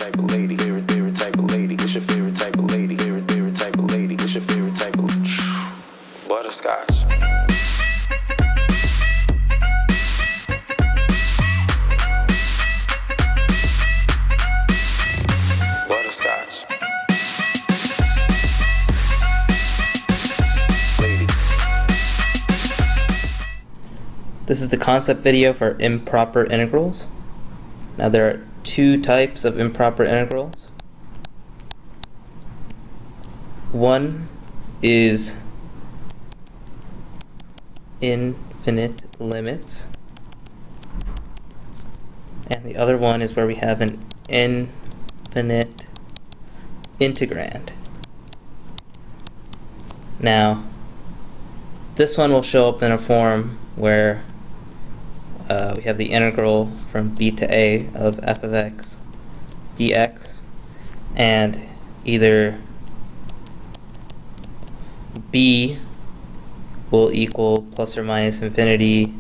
type of lady, favorite type of lady, what's your favorite type of lady, favorite type of lady, what's your favorite type of butterscotch. Butterscotch. Lady. This is the concept video for improper integrals. Now there are two types of improper integrals. One is infinite limits, and the other one is where we have an infinite integrand. Now, this one will show up in a form where we have the integral from b to a of f of x dx, and either b will equal plus or minus infinity,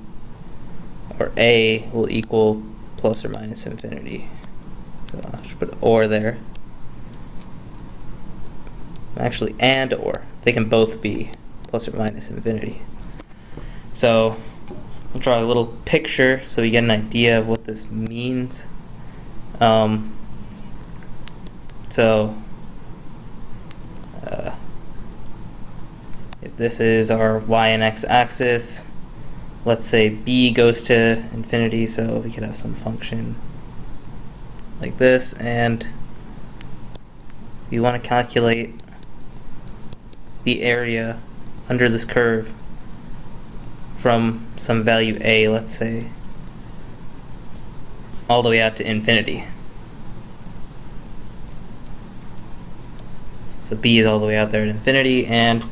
or a will equal plus or minus infinity. So I should put or there. Actually, and or. They can both be plus or minus infinity. So we'll draw a little picture so we get an idea of what this means. If this is our y and x axis, let's say b goes to infinity, so we could have some function like this, and we want to calculate the area under this curve from some value a, let's say, all the way out to infinity. So b is all the way out there at infinity, and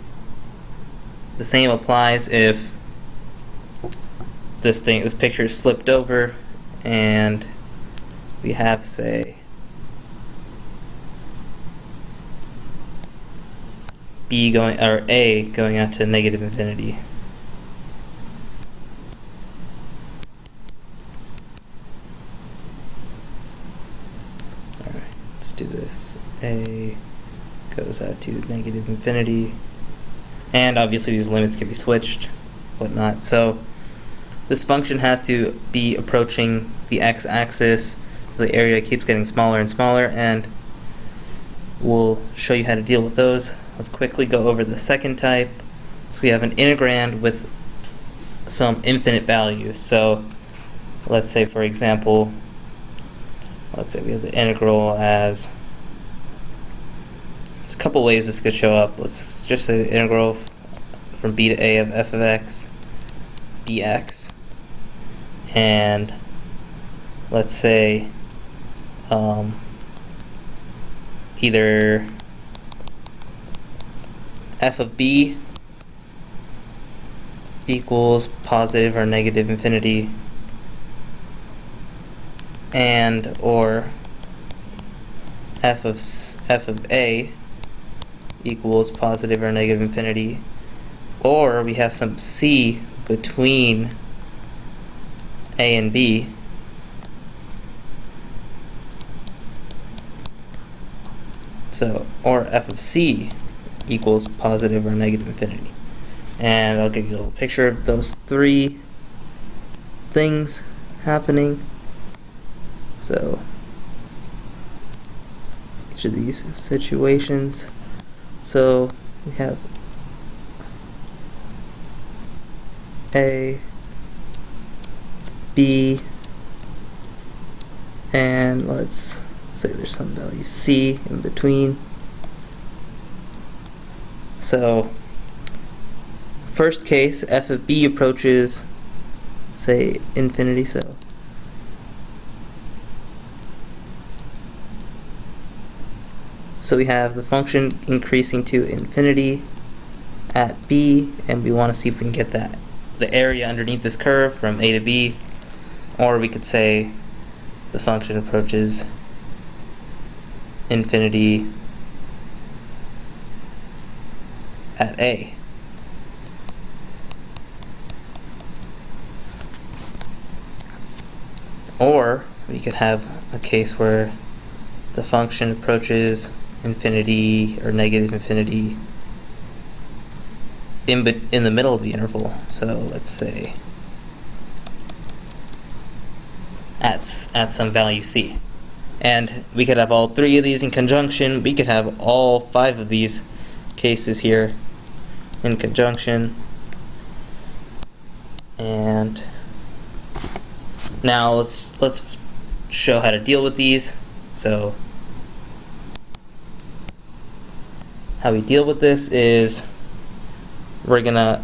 the same applies if this picture is flipped over and we have, say, b going, or a going out to negative infinity. Alright, let's do this. A goes out to negative infinity, and obviously these limits can be switched, whatnot. So this function has to be approaching the x-axis, so the area keeps getting smaller and smaller, and we'll show you how to deal with those. Let's quickly go over the second type. So we have an integrand with some infinite values. So let's say, for example, let's say we have the integral as, there's a couple ways this could show up. Let's just say the integral from b to a of f of x dx, and let's say either f of b equals positive or negative infinity, and or f of a equals positive or negative infinity, or we have some c between a and b, so or f of c equals positive or negative infinity. And I'll give you a little picture of those three things happening. So each of these situations. So we have A, B, and let's say there's some value C in between. So first case, f of b approaches, say, infinity, so we have the function increasing to infinity at b, and we want to see if we can get that, the area underneath this curve from a to b, or we could say the function approaches infinity at a. Or we could have a case where the function approaches infinity or negative infinity in the middle of the interval. So let's say at some value c. And we could have all three of these in conjunction. We could have all 5 of these cases here in conjunction. And now let's show how to deal with these. So how we deal with this is we're gonna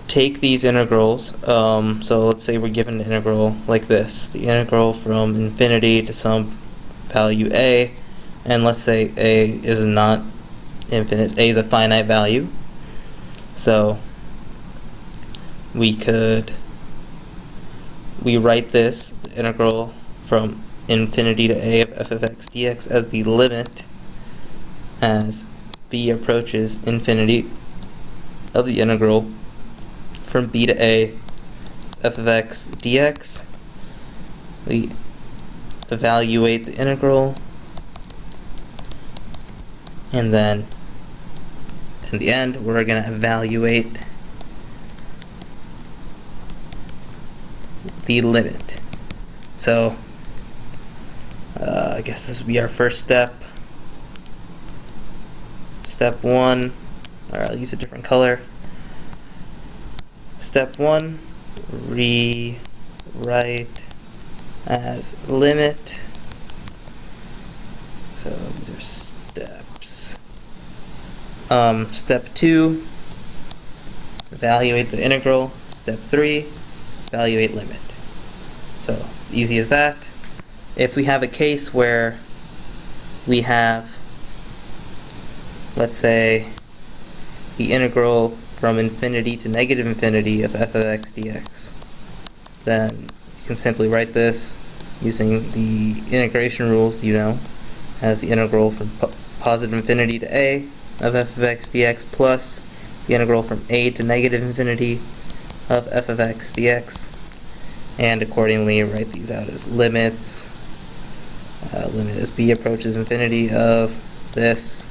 take these integrals. So let's say we're given an integral like this, the integral from infinity to some value a, and let's say a is not infinite, a is a finite value. So we write this, the integral from infinity to a of f of x dx, as the limit as b approaches infinity of the integral from b to a f of x dx. We evaluate the integral, and then in the end we're going to evaluate the limit. So I guess this would be our first step. Step 1, or I'll use a different color. Step 1, rewrite as limit. So these are steps. Step 2, evaluate the integral. Step 3, evaluate limit. So it's easy as that. If we have a case where we have, let's say, the integral from infinity to negative infinity of f of x dx, then you can simply write this using the integration rules, as the integral from positive infinity to a of f of x dx plus the integral from a to negative infinity of f of x dx, and accordingly write these out as limits. Limit as b approaches infinity of this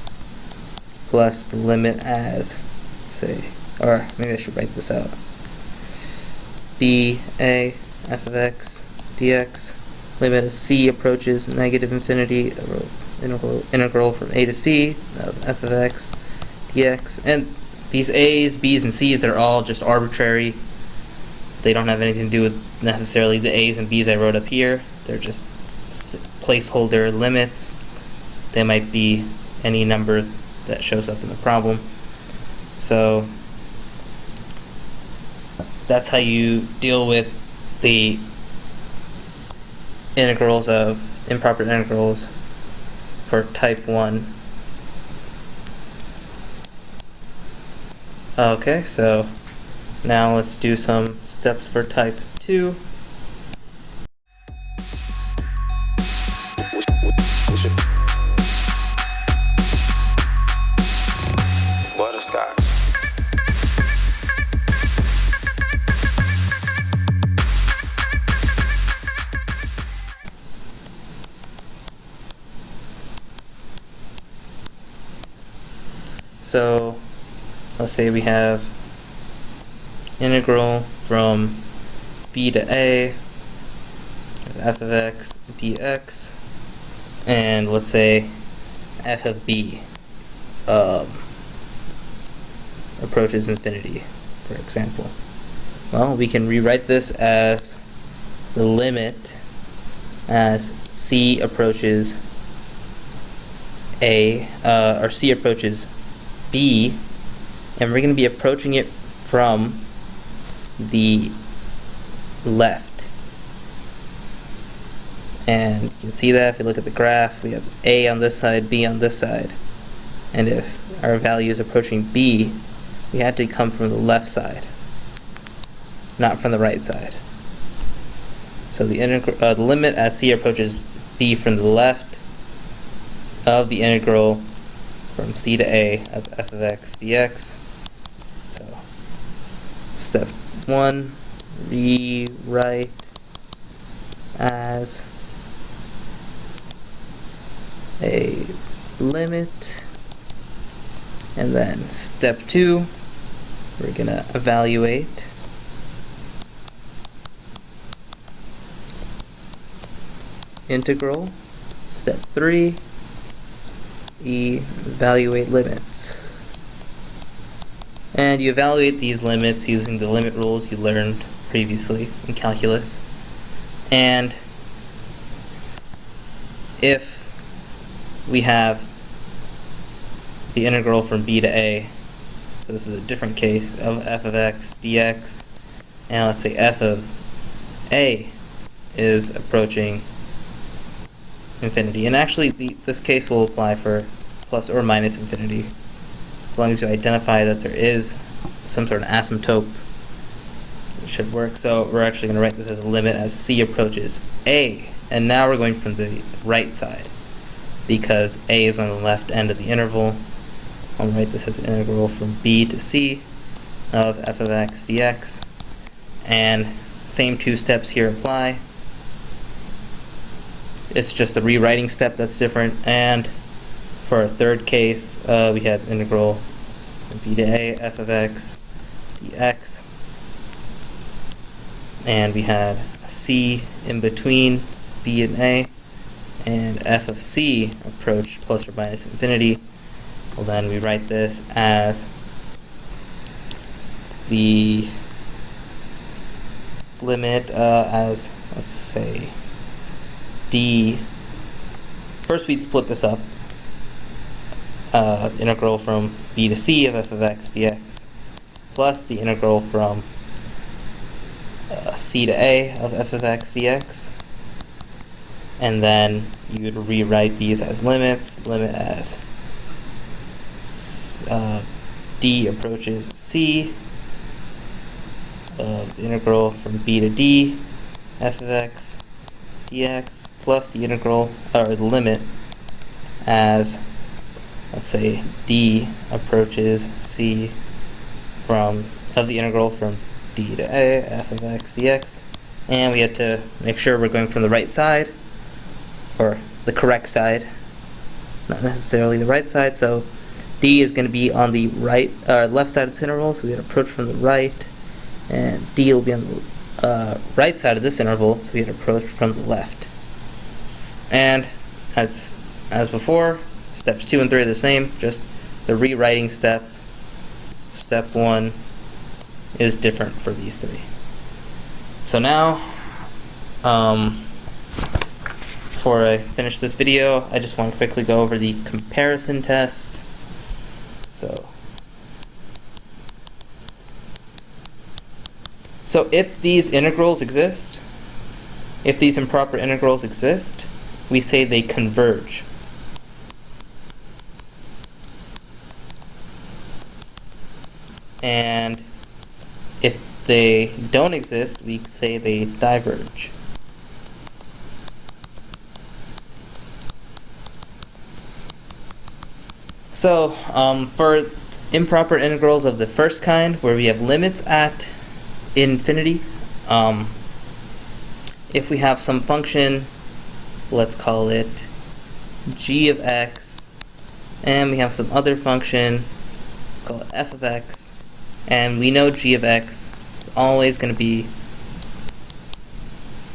plus the limit as, say, or maybe I should write this out, b a f of x dx, limit as c approaches negative infinity, integral from a to c of f of x dx. And these a's, b's, and c's, they're all just arbitrary. They don't have anything to do with necessarily the a's and b's I wrote up here. They're just placeholder limits. They might be any number that shows up in the problem. So that's how you deal with the integrals of improper integrals for type 1. Okay, so now let's do some steps for type 2. Butterscotch. So let's say we have integral from b to a of f of x dx, and let's say f of b approaches infinity, for example. Well, we can rewrite this as the limit as c approaches a, or c approaches b, and we're going to be approaching it from the left. And you can see that if you look at the graph, we have a on this side, b on this side. And if our value is approaching b, we had to come from the left side, not from the right side. So the limit as c approaches b from the left of the integral from c to a of f of x dx. So step 1, rewrite as a limit, and then step 2, we're gonna evaluate integral. Step 3, evaluate limits. And you evaluate these limits using the limit rules you learned previously in calculus. And if we have the integral from b to a, so this is a different case of f of x dx, and let's say f of a is approaching infinity. And actually this case will apply for plus or minus infinity, as long as you identify that there is some sort of asymptote. It should work. So we're actually going to write this as a limit as c approaches a, and now we're going from the right side because a is on the left end of the interval. I'll write this as an integral from b to c of f of x dx, and same 2 steps here apply. It's just the rewriting step that's different. And for our third case, we had integral from b to a f of x dx, and we had a c in between b and a, and f of c approached plus or minus infinity. Well, then we write this as the limit as, let's say, d. First we'd split this up. Integral from b to c of f of x dx plus the integral from c to a of f of x dx. And then you would rewrite these as limits. Limit as d approaches c of the integral from b to d f of x dx plus the integral, or the limit, as, let's say, d approaches c of the integral from d to a f of x dx. And we had to make sure we're going from the right side, or the correct side, not necessarily the right side. So d is going to be on the left side of this interval, so we had to approach from the right, and d will be on the right side of this interval, so we had to approach from the left. And as before, steps 2 and 3 are the same, just the rewriting step. Step 1 is different for these 3. So now, before I finish this video, I just want to quickly go over the comparison test. So if these integrals exist, if these improper integrals exist, we say they converge. And if they don't exist, we say they diverge. So for improper integrals of the first kind, where we have limits at infinity, if we have some function, let's call it g of x, and we have some other function, let's call it f of x, and we know g of x is always going to be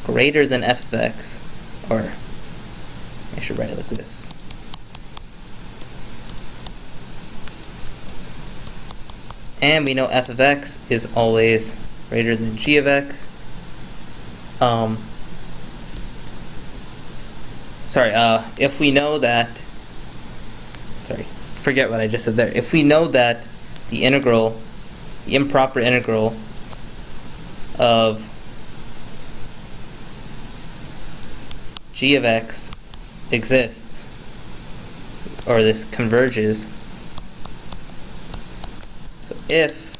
greater than f of x, or I should write it like this. And we know f of x is always greater than g of x. If we know that, forget what I just said there. If we know that the integral, the improper integral of g of x exists, or this converges, so if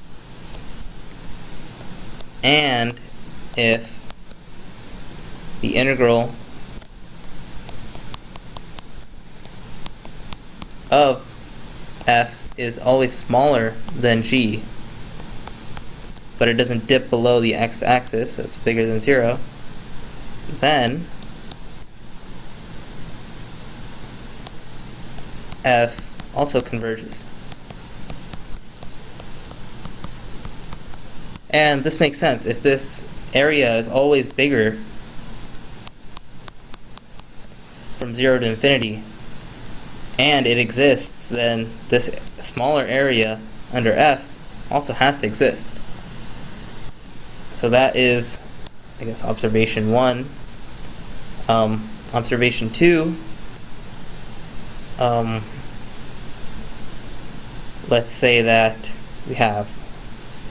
the integral of f is always smaller than g, but it doesn't dip below the x-axis, so it's bigger than 0, then f also converges. And this makes sense. If this area is always bigger from 0 to infinity, and it exists, then this smaller area under f also has to exist. So that is, I guess, observation 1. Observation 2, let's say that we have,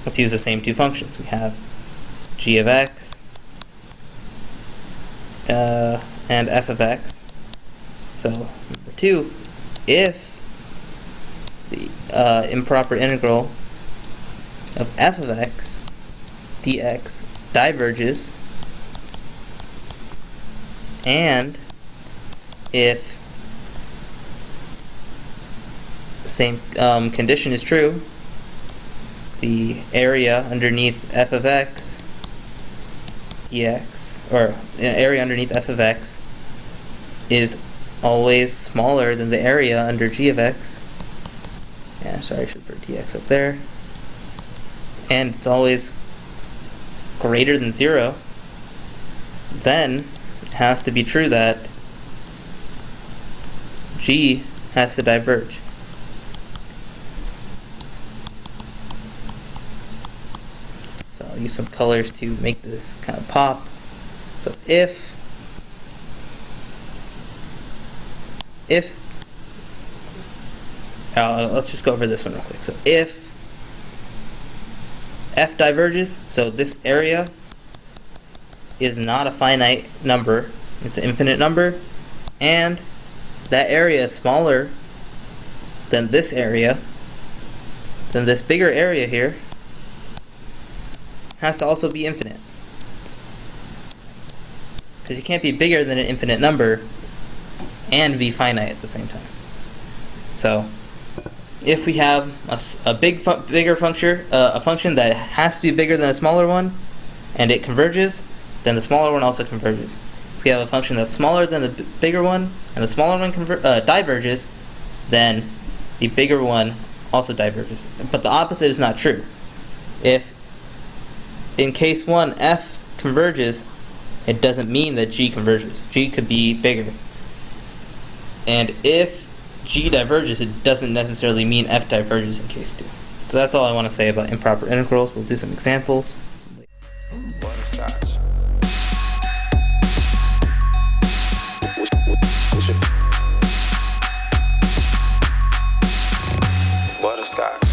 let's use the same two functions. We have g of x and f of x. So number 2, if the improper integral of f of x dx diverges, and if the same condition is true, the area underneath f of x dx, or area underneath f of x, is always smaller than the area under g of x. Yeah, sorry, I should put dx up there. And it's always greater than 0, then it has to be true that g has to diverge. So I'll use some colors to make this kind of pop. So if let's just go over this one real quick. So if f diverges, so this area is not a finite number, it's an infinite number, and that area is smaller than this area, then this bigger area here has to also be infinite. Because you can't be bigger than an infinite number and be finite at the same time. So if we have a bigger function, a function that has to be bigger than a smaller one, and it converges, then the smaller one also converges. If we have a function that's smaller than the bigger one, and the smaller one diverges, then the bigger one also diverges. But the opposite is not true. If in case 1 f converges, it doesn't mean that g converges. G could be bigger. And if g diverges, it doesn't necessarily mean f diverges in case 2. So that's all I want to say about improper integrals. We'll do some examples. Butterscotch. Butterscotch.